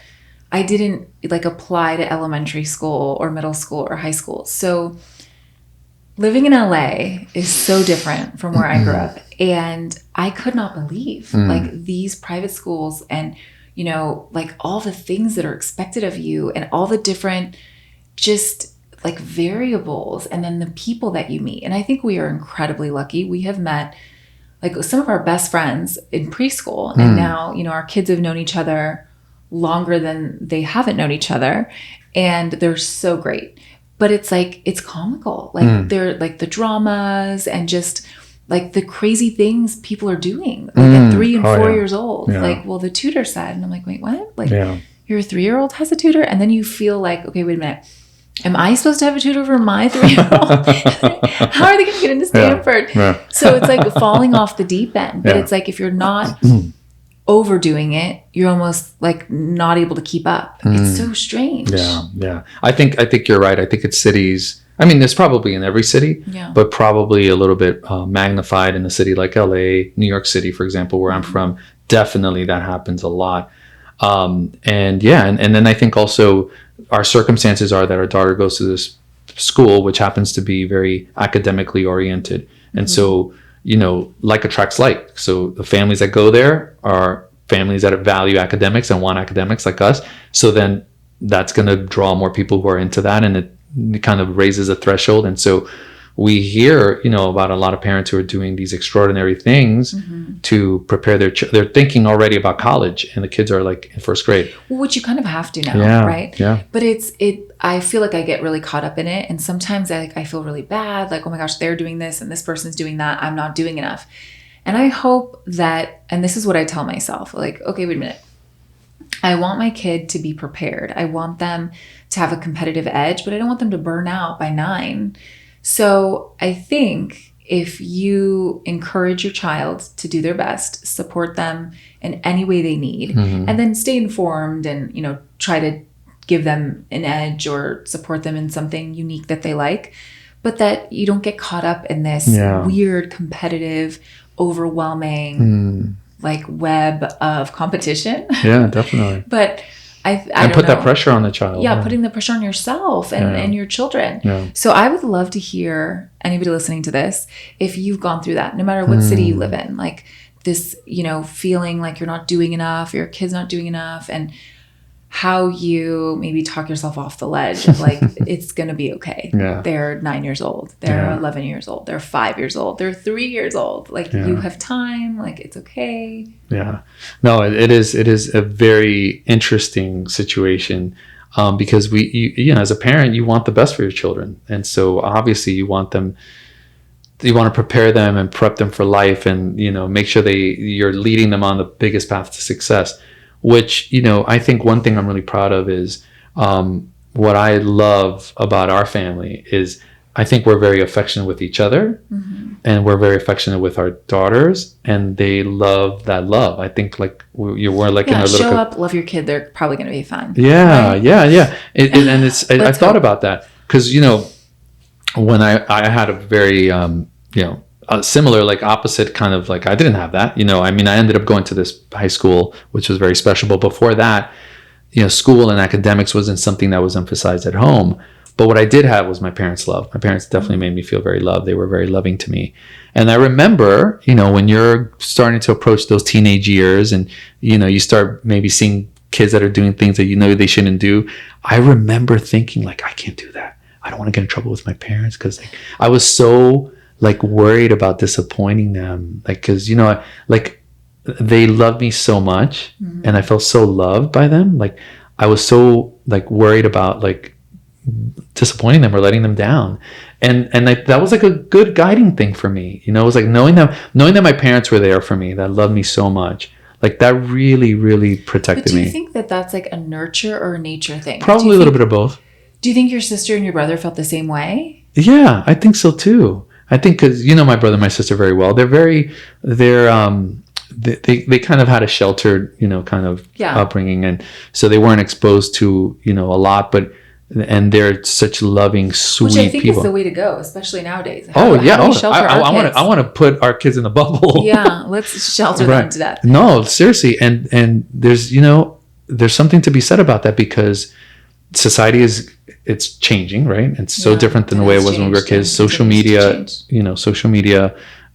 I didn't apply to elementary school or middle school or high school. So living in LA is so different from where I grew up. And I could not believe these private schools and, all the things that are expected of you and all the different just variables and then the people that you meet. And I think we are incredibly lucky. We have met some of our best friends in preschool. And now, our kids have known each other longer than they haven't known each other. And they're so great. But it's it's comical. They're the dramas and just the crazy things people are doing at 3 and 4 years old. Yeah. Well, the tutor said, and I'm like, wait, what? Your 3-year-old has a tutor? And then you feel okay, wait a minute. Am I supposed to have a tutor for my 3-year-old? How are they going to get into Stanford? Yeah. So it's falling off the deep end. But it's if you're not overdoing it, you're almost not able to keep up. It's so strange. Yeah. I think you're right. I think it's cities. I mean, there's probably in every city, but probably a little bit magnified in a city like LA, New York City, for example, where I'm from. Definitely that happens a lot. And then I think also our circumstances are that our daughter goes to this school, which happens to be very academically oriented. And so, like attracts like. So the families that go there are families that value academics and want academics like us. So then that's going to draw more people who are into that, and it kind of raises a threshold. And so we hear, about a lot of parents who are doing these extraordinary things to prepare they're thinking already about college, and the kids are in first grade. Well, which you kind of have to now, right? Yeah. But I feel I get really caught up in it. And sometimes I feel really bad. Oh my gosh, they're doing this and this person's doing that. I'm not doing enough. And I hope that, and this is what I tell myself, okay, wait a minute. I want my kid to be prepared. I want them to have a competitive edge, but I don't want them to burn out by 9. So I think if you encourage your child to do their best, support them in any way they need, and then stay informed and, try to give them an edge or support them in something unique that they like, but that you don't get caught up in this weird, competitive, overwhelming, web of competition. Yeah, definitely. But I don't put that pressure on the child. Yeah, putting the pressure on yourself and your children. Yeah. So I would love to hear anybody listening to this, if you've gone through that, no matter what city you live in, this, feeling you're not doing enough, your kid's not doing enough, and how you maybe talk yourself off the ledge of it's going to be okay. Yeah. They're 9 years old. They're 11 years old. They're 5 years old. They're 3 years old. You have time. It's okay. Yeah. No, it is a very interesting situation because you as a parent, you want the best for your children. And so obviously you want to prepare them and prep them for life and, make sure you're leading them on the biggest path to success. Which, I think one thing I'm really proud of is what I love about our family is I think we're very affectionate with each other and we're very affectionate with our daughters, and they love that love. I think we're in our little... show up, love your kid. They're probably going to be fine. Yeah, right? Yeah. And it's I thought about that because, when I had a very, a similar opposite kind of I didn't have that, I ended up going to this high school, which was very special. But before that, school and academics wasn't something that was emphasized at home. But what I did have was my parents' love. My parents definitely made me feel very loved. They were very loving to me. And I remember, when you're starting to approach those teenage years and, you start maybe seeing kids that are doing things that they shouldn't do. I remember thinking I can't do that. I don't want to get in trouble with my parents, because like I was so like worried about disappointing them, like because like they loved me so much, and I felt so loved by them. Like I was so like worried about like disappointing them or letting them down, and like that was like a good guiding thing for me. It was like knowing that my parents were there for me, that loved me so much. Like that really, really protected me. But do you think that that's like a nurture or a nature thing? Probably a little bit of both. Do you think your sister and your brother felt the same way? Yeah, I think so too. I think because my brother and my sister very well. They kind of had a sheltered, kind of upbringing, and so they weren't exposed to, a lot, and they're such loving, sweet people. Which I think is the way to go, especially nowadays. I want to put our kids in a bubble. Yeah, let's shelter them to death. No, seriously, and there's there's something to be said about that, because society it's changing, right? It's so different than the way it was when we were kids. Social media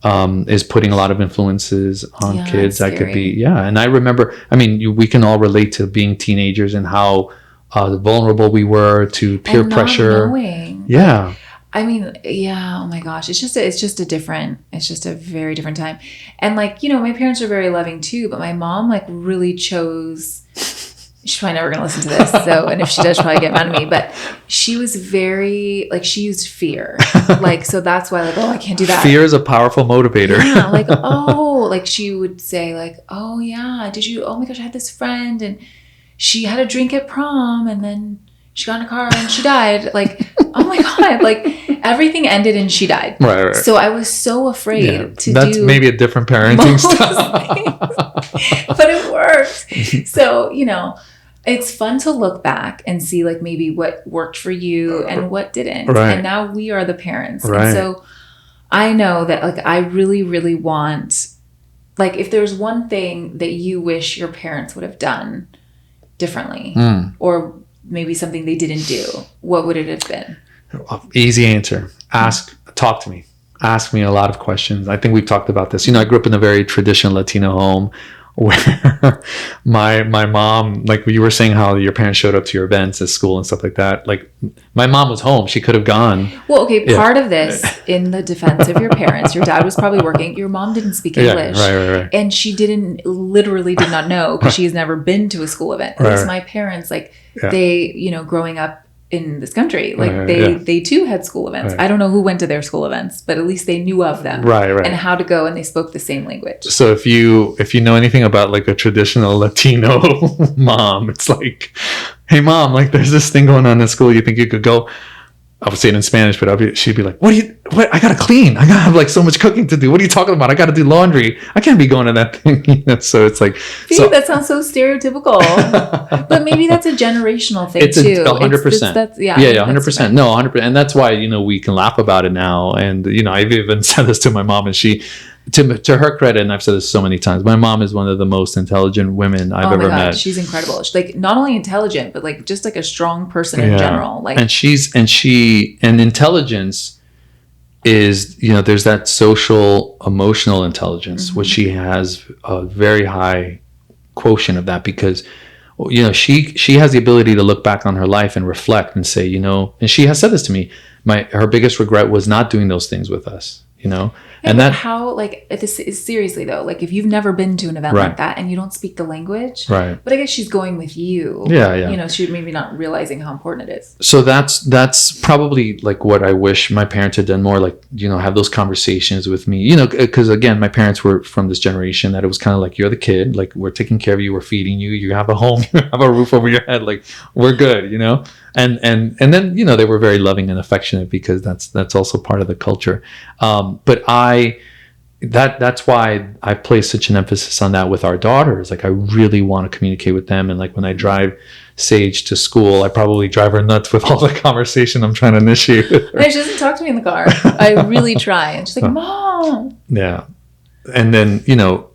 is putting a lot of influences on kids. That could be, and I remember, we can all relate to being teenagers and how vulnerable we were to peer pressure. Knowing. Yeah. Oh my gosh. It's just a very different time. And like, my parents are very loving too, but my mom like really chose, she's probably never going to listen to this. So, and if she does, she'll probably get mad at me, but she was very, like, she used fear. Like, so that's why, like, I can't do that. Fear is a powerful motivator. Yeah. Like, like she would say like, oh yeah, oh my gosh, I had this friend and she had a drink at prom and then she got in a car and she died. Like, oh my God, like everything ended and she died. Right. So I was so afraid to that's do. That's maybe a different parenting style. But it worked. So, it's fun to look back and see like maybe what worked for you and what didn't. Right. And now we are the parents. Right. And so I know that like I really, really want, like if there's one thing that you wish your parents would have done differently or maybe something they didn't do, what would it have been? Easy answer. Talk to me. Ask me a lot of questions. I think we've talked about this. I grew up in a very traditional Latino home where my mom, like you were saying how your parents showed up to your events at school and stuff like that. Like my mom was home. She could have gone. Well, okay. Part of this, in the defense of your parents, your dad was probably working. Your mom didn't speak English. Right. And she literally did not know because she's never been to a school event. At least my parents, like they, growing up in this country, like they too had school events. I don't know who went to their school events, but at least they knew of them, right, and how to go, and they spoke the same language. So if you know anything about like a traditional Latino mom, it's like, hey mom, like there's this thing going on in school. You think you could go? I would say it in Spanish, but she'd be like, what? I gotta clean. I gotta have like so much cooking to do. What are you talking about? I gotta do laundry. I can't be going to that thing. So it's like, that sounds so stereotypical, but maybe that's a generational thing too. 100%. Yeah, 100%. No, 100%. And that's why, we can laugh about it now. And, I've even said this to my mom, and she, to her credit, and I've said this so many times, my mom is one of the most intelligent women I've ever met. She's incredible. She's like not only intelligent, but like just like a strong person in general. Like, and intelligence is, there's that social emotional intelligence, which she has a very high quotient of that, because she has the ability to look back on her life and reflect and say, and she has said this to me, her biggest regret was not doing those things with us, and that how, like, this is seriously though, like if you've never been to an event like that and you don't speak the language, right? But I guess she's going with you. Yeah. She maybe not realizing how important it is. So that's probably like what I wish my parents had done more, like, have those conversations with me, because again, my parents were from this generation that it was kind of like, you're the kid, like we're taking care of you, we're feeding you, you have a home, you have a roof over your head, like we're good, and then they were very loving and affectionate, because that's also part of the culture. But that's why I place such an emphasis on that with our daughters. Like I really want to communicate with them, and like when I drive Sage to school, I probably drive her nuts with all the conversation I'm trying to initiate with her. She doesn't talk to me in the car. I really try, and she's like, Mom. Yeah. And then,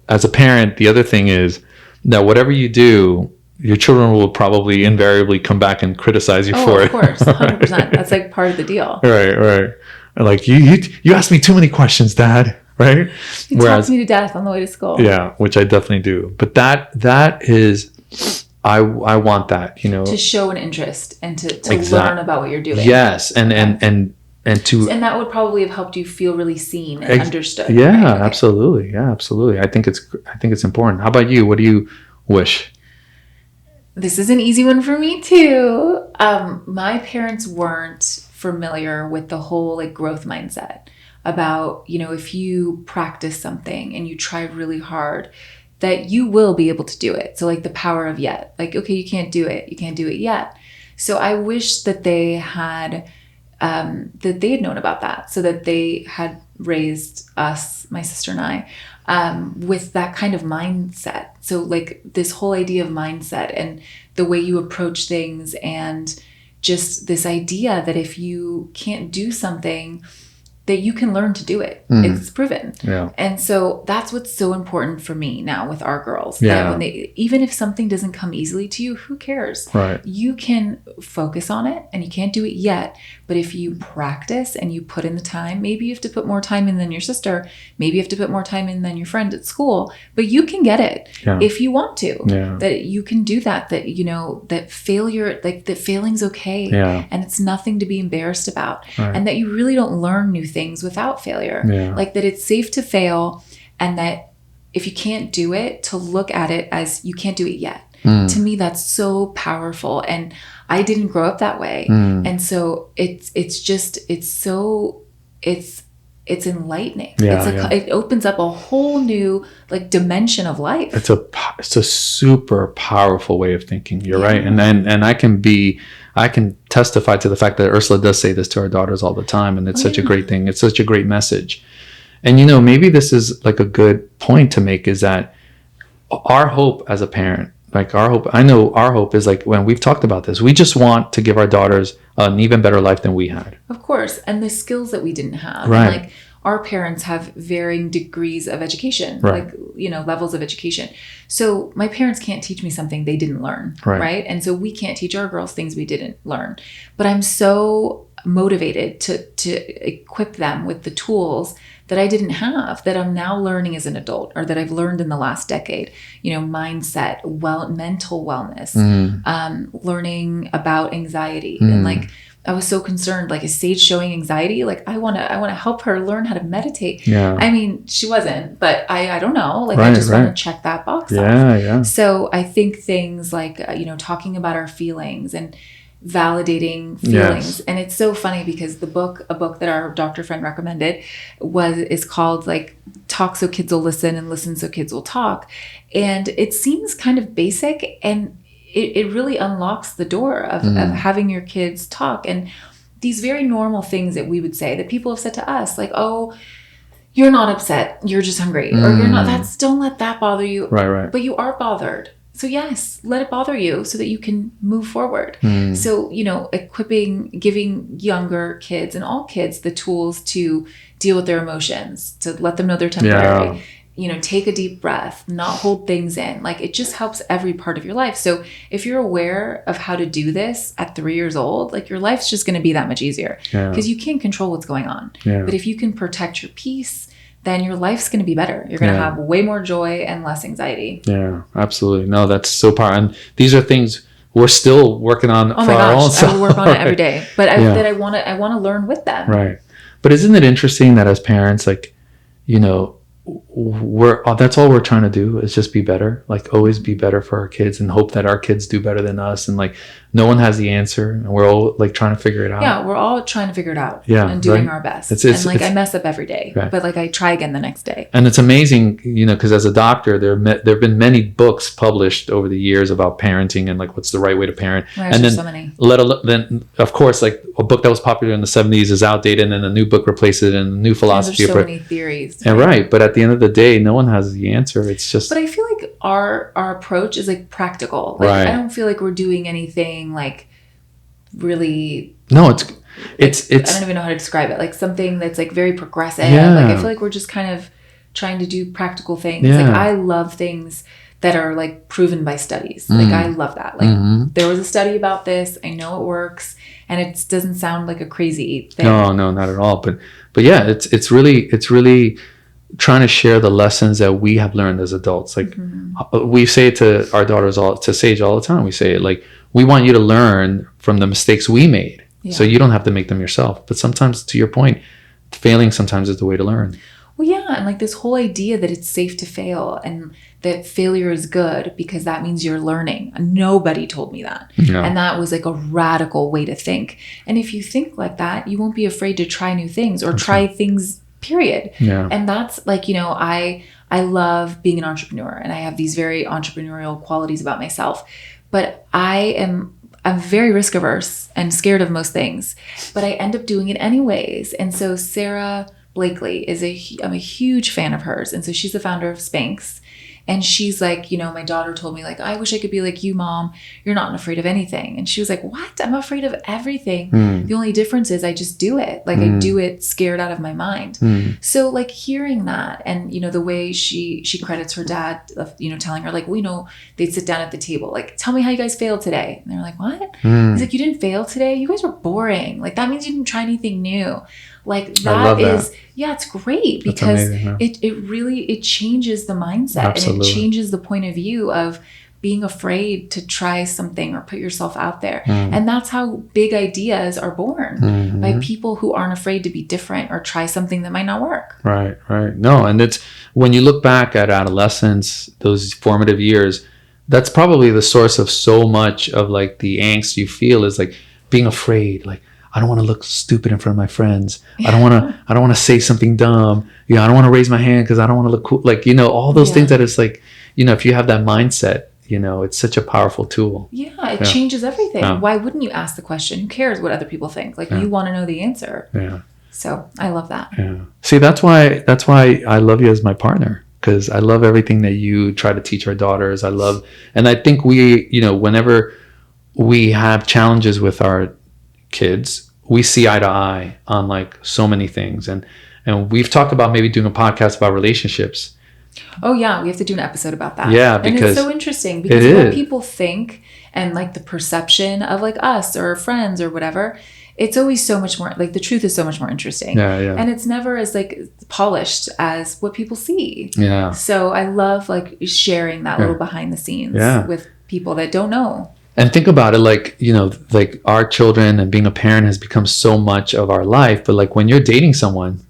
as a parent, the other thing is that whatever you do, your children will probably invariably come back and criticize you for it. Of course, 100%. That's like part of the deal. Right. Like you asked me too many questions, Dad. Right? You talked me to death on the way to school. Yeah, which I definitely do. But that is I want that, you know, to show an interest and to learn about what you're doing. Yes. And that would probably have helped you feel really seen and understood. Yeah, right? Okay. Absolutely. Yeah, absolutely. I think it's important. How about you? What do you wish? This is an easy one for me too. My parents weren't familiar with the whole like growth mindset about, you know, if you practice something and you try really hard, that you will be able to do it. So like the power of yet, like, okay, you can't do it yet. So I wish that they had known about that, so that they had raised us, my sister and I, with that kind of mindset. So like this whole idea of mindset and the way you approach things, and just this idea that if you can't do something, that you can learn to do it. It's proven. Yeah. And so that's what's so important for me now with our girls. That when even if something doesn't come easily to you, who cares? Right. You can focus on it, and you can't do it yet. But if you practice and you put in the time, maybe you have to put more time in than your sister. Maybe you have to put more time in than your friend at school. But you can get it if you want to. Yeah. That you can do that. That, you know, that failure, like that failing's okay. Yeah. And it's nothing to be embarrassed about. Right. And that you really don't learn new things without failure. Yeah. Like that it's safe to fail, and that if you can't do it, to look at it as you can't do it yet. To me, that's so powerful. And I didn't grow up that way. And so it's enlightening. Yeah, it opens up a whole new like dimension of life. It's a super powerful way of thinking. You're right. And I can testify to the fact that Ursula does say this to our daughters all the time. And it's such a great thing. It's such a great message. And, you know, maybe this is like a good point to make, is that our hope as a parent, like I know our hope is, like, when we've talked about this, we just want to give our daughters an even better life than we had. Of course. And the skills that we didn't have. Right. And like our parents have varying degrees of education, like, you know, levels of education. So my parents can't teach me something they didn't learn. Right. And so we can't teach our girls things we didn't learn. But I'm so motivated to equip them with the tools that I didn't have, that I'm now learning as an adult, or that I've learned in the last decade. You know, mindset, mental wellness, learning about anxiety. And like, I was so concerned, like, is Sage showing anxiety? Like, I want to help her learn how to meditate. Yeah. I mean, she wasn't, but I don't know. Like, I just want to check that box off. Yeah. So I think things like, you know, talking about our feelings and validating feelings. Yes. And it's so funny because a book that our doctor friend recommended is called like Talk So Kids Will Listen and Listen So Kids Will Talk. And it seems kind of basic, and it really unlocks the door of having your kids talk. And these very normal things that we would say, that people have said to us, like, oh, you're not upset, you're just hungry, or you're not, don't let that bother you. Right. But you are bothered. So yes, let it bother you so that you can move forward. So, you know, giving younger kids and all kids the tools to deal with their emotions, to let them know they're temporary. Yeah. You know, take a deep breath, not hold things in. Like, it just helps every part of your life. So if you're aware of how to do this at 3 years old, like, your life's just going to be that much easier, because you can't control what's going on. Yeah. But if you can protect your peace, then your life's going to be better. You're going to have way more joy and less anxiety. Yeah, absolutely. No, that's so powerful. And these are things we're still working on for our own self. I work on it every day, but I want to learn with them. Right. But isn't it interesting that as parents, like, you know, that's all we're trying to do is just be better, like always be better for our kids, and hope that our kids do better than us. And like, no one has the answer, and we're all like trying to figure it out. Yeah, we're all trying to figure it out. Yeah, and doing our best. I mess up every day, but like, I try again the next day. And it's amazing, you know, because as a doctor, there have been many books published over the years about parenting and like what's the right way to parent. And then so many. Then of course, like, a book that was popular in the 70s is outdated, and then a new book replaces it, and a new philosophy. There's so many theories. And but at the end of the day, no one has the answer. It's just. But I feel like our approach is like practical. Like, I don't feel like we're doing anything like really. No, it's. I don't even know how to describe it. Like, something that's like very progressive. Yeah. Like, I feel like we're just kind of trying to do practical things. Yeah. Like, I love things that are like proven by studies. Like, I love that. Like, there was a study about this. I know it works, and it doesn't sound like a crazy thing. No, not at all. But yeah, it's really trying to share the lessons that we have learned as adults. Like we say it to our daughters to Sage all the time. We say it like, we want you to learn from the mistakes we made. Yeah. So you don't have to make them yourself. But sometimes, to your point, failing sometimes is the way to learn. Well, yeah. And like this whole idea that it's safe to fail and that failure is good because that means you're learning. Nobody told me that. No. And that was like a radical way to think. And if you think like that, you won't be afraid to try new things or try things, period. Yeah. And that's like, you know, I love being an entrepreneur and I have these very entrepreneurial qualities about myself, but I'm very risk averse and scared of most things, but I end up doing it anyways. And so Sarah Blakely I'm a huge fan of hers. And so she's the founder of Spanx. And she's like, you know, my daughter told me like, I wish I could be like you, Mom. You're not afraid of anything. And she was like, what? I'm afraid of everything. The only difference is I just do it. Like I do it scared out of my mind. So like hearing that and, you know, the way she credits her dad of, you know, telling her like, we know they'd sit down at the table. Like, tell me how you guys failed today. And they're like, what? He's like, you didn't fail today? You guys were boring. Like that means you didn't try anything new. Like that is, yeah, it's great because it changes the mindset. Absolutely. And it changes the point of view of being afraid to try something or put yourself out there. And that's how big ideas are born by people who aren't afraid to be different or try something that might not work. Right. No, and it's when you look back at adolescence, those formative years, that's probably the source of so much of like the angst you feel is like being afraid, like, I don't want to look stupid in front of my friends. I don't want to say something dumb. You know, I don't want to raise my hand because I don't want to look cool. Like, you know, all those things that it's like, you know, if you have that mindset, you know, it's such a powerful tool. Yeah, it changes everything. Yeah. Why wouldn't you ask the question? Who cares what other people think? Like you want to know the answer. Yeah. So I love that. Yeah. See, that's why I love you as my partner. Because I love everything that you try to teach our daughters. And I think we, you know, whenever we have challenges with our kids, we see eye to eye on like so many things. And we've talked about maybe doing a podcast about relationships. Oh yeah. We have to do an episode about that. Yeah. Because and it's so interesting because what people think and like the perception of like us or friends or whatever, it's always so much more like the truth is so much more interesting. Yeah. And it's never as like polished as what people see. Yeah. So I love like sharing that little behind the scenes with people that don't know. And think about it, like, you know, like our children and being a parent has become so much of our life. But like when you're dating someone,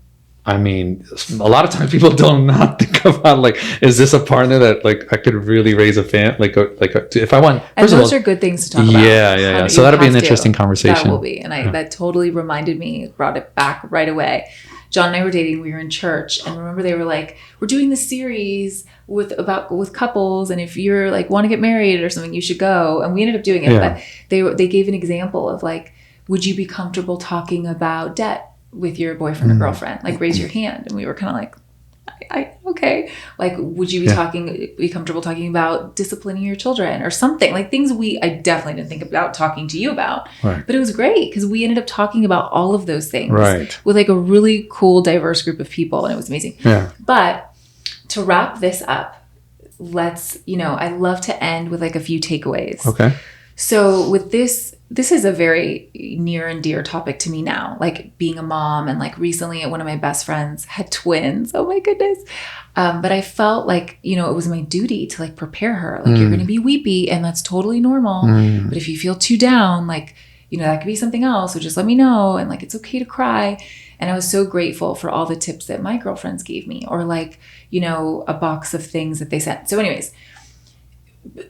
I mean, a lot of times people don't not think about like, is this a partner that like I could really raise a if I want. And those are good things to talk about. Yeah. So that'll be an interesting conversation. That will be. And that totally reminded me, brought it back right away. John and I were dating, we were in church, and remember they were like, we're doing this series with couples, and if you're like want to get married or something, you should go. And we ended up doing it, but they gave an example of like, would you be comfortable talking about debt with your boyfriend or girlfriend? Like raise your hand. And we were kind of like, okay. Like, would you be comfortable talking about disciplining your children or something like things I definitely didn't think about talking to you about, but it was great because we ended up talking about all of those things with like a really cool, diverse group of people. And it was amazing. Yeah. But to wrap this up, I love to end with like a few takeaways. Okay. So with this is a very near and dear topic to me now, like being a mom. And like recently one of my best friends had twins. Oh my goodness. But I felt like, you know, it was my duty to like prepare her. Like you're going to be weepy and that's totally normal. But if you feel too down, like, you know, that could be something else. So just let me know. And like, it's okay to cry. And I was so grateful for all the tips that my girlfriends gave me or like, you know, a box of things that they sent. So anyways,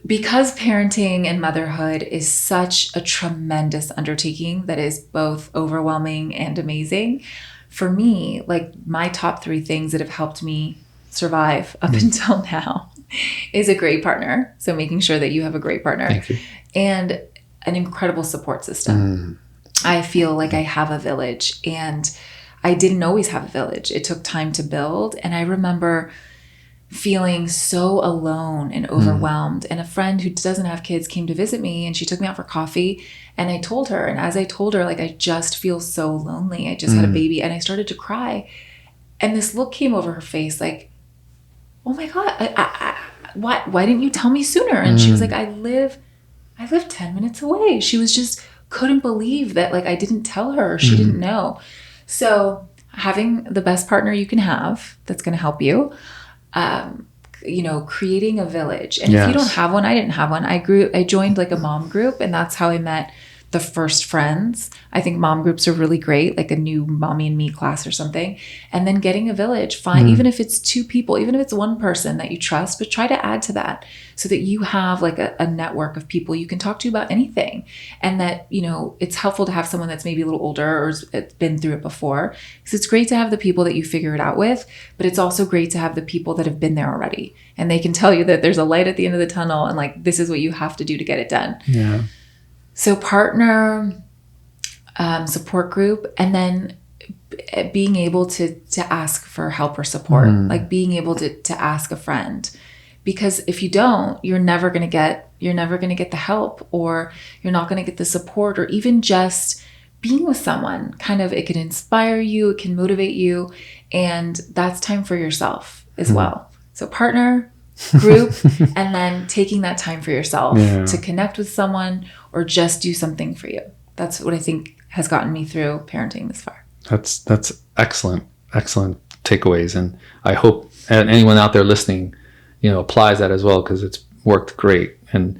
because parenting and motherhood is such a tremendous undertaking that is both overwhelming and amazing, for me, like my top 3 things that have helped me survive up until now is a great partner. So making sure that you have a great partner. Thank you. And an incredible support system. I feel like I have a village, and I didn't always have a village. It took time to build. And I remember feeling so alone and overwhelmed. And a friend who doesn't have kids came to visit me, and she took me out for coffee, and I told her, and as I told her, like, I just feel so lonely. I just had a baby, and I started to cry. And this look came over her face like, oh my God, why didn't you tell me sooner? And she was like, I live 10 minutes away. She was just couldn't believe that like I didn't tell her, she didn't know. So having the best partner you can have that's going to help you. Creating a village. And if you don't have one, I didn't have one. I joined like a mom group, and that's how I met the first friends. I think mom groups are really great, like a new mommy and me class or something. And then getting a village, even if it's 2 people, even if it's 1 person that you trust, but try to add to that so that you have like a network of people you can talk to about anything. And that, it's helpful to have someone that's maybe a little older or has been through it before, because it's great to have the people that you figure it out with, but it's also great to have the people that have been there already. And they can tell you that there's a light at the end of the tunnel, and like, this is what you have to do to get it done. Yeah. So partner, support group, and then being able to ask for help or support, like being able to ask a friend, because if you don't, you're never going to get the help, or you're not going to get the support, or even just being with someone it can inspire you, it can motivate you. And that's time for yourself as well. So partner, group, and then taking that time for yourself to connect with someone or just do something for you. That's what I think has gotten me through parenting this far. That's excellent takeaways, and I hope anyone out there listening, applies that as well, because it's worked great. And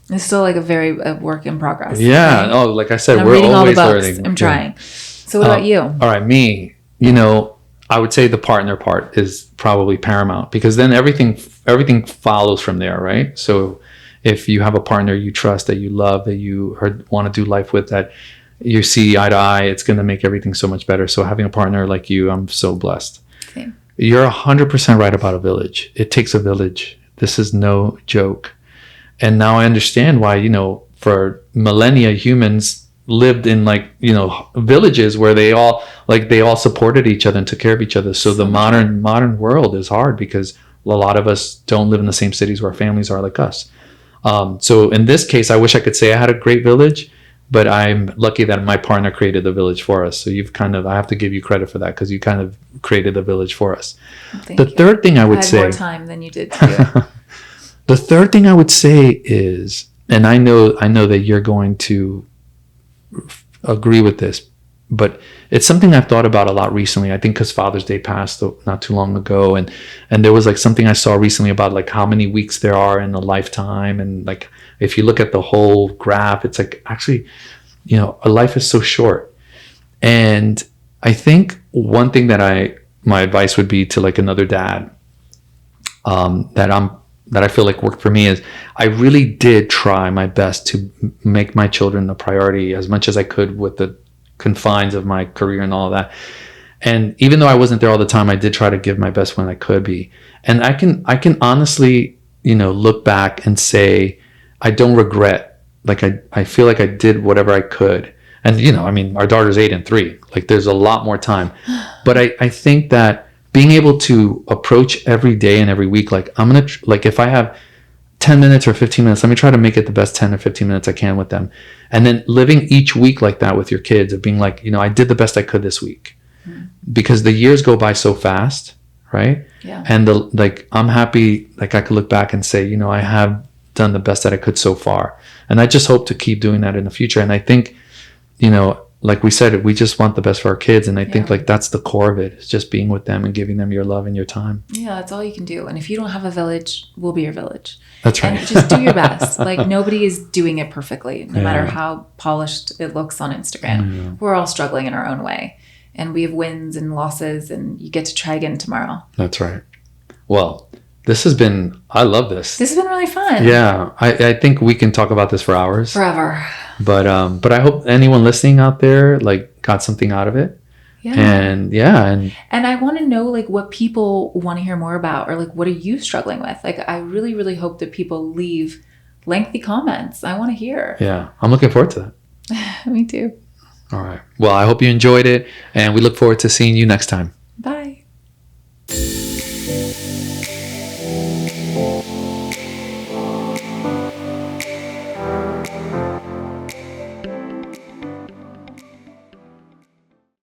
it's still like a work in progress. Yeah. Right? Oh, like I said, we're reading always all the books. learning. I'm trying. So what about you? All right, me. I would say the partner part is probably paramount, because then everything follows from there, right? So if you have a partner you trust, that you love, that you want to do life with, that you see eye to eye, it's going to make everything so much better. So having a partner like you, I'm so blessed. Same. You're 100% right about a village. It takes a village. This is no joke. And now I understand why, for millennia, humans lived in villages where they all supported each other and took care of each other. So the modern world is hard, because a lot of us don't live in the same cities where our families are like us. So in this case, I wish I could say I had a great village, but I'm lucky that my partner created the village for us. So I have to give you credit for that, because you kind of created the village for us. Thank you. Third thing I would say, more time than you did too. The third thing I would say is, and I know that you're going to agree with this, but it's something I've thought about a lot recently. I think because Father's Day passed not too long ago, and there was something I saw recently about how many weeks there are in a lifetime, and if you look at the whole graph, it's actually, a life is so short. And I think one thing that my advice would be to another dad, that I feel worked for me, is I really did try my best to make my children a priority as much as I could with the confines of my career and all of that. And even though I wasn't there all the time, I did try to give my best when I could be. And I can honestly, look back and say, I don't regret. I feel like I did whatever I could. And, our daughter's 8 and 3. There's a lot more time. But I think that being able to approach every day and every week, I'm going to, if I have 10 minutes or 15 minutes, let me try to make it the best 10 or 15 minutes I can with them. And then living each week like that with your kids, of being I did the best I could this week. Because the years go by so fast, right? Yeah. And I'm happy, I could look back and say, I have done the best that I could so far. And I just hope to keep doing that in the future. And I think, like we said, we just want the best for our kids. And I think that's the core of it. It's just being with them and giving them your love and your time. Yeah, that's all you can do. And if you don't have a village, we'll be your village. That's right. And just do your best. Nobody is doing it perfectly, no matter how polished it looks on Instagram. Yeah. We're all struggling in our own way. And we have wins and losses, and you get to try again tomorrow. That's right. Well, I love this. This has been really fun. Yeah. I think we can talk about this for hours. Forever. But I hope anyone listening out there got something out of it. Yeah. And I want to know what people want to hear more about, or what are you struggling with? I really, really hope that people leave lengthy comments. I want to hear. Yeah. I'm looking forward to that. Me too. All right. Well, I hope you enjoyed it, and we look forward to seeing you next time.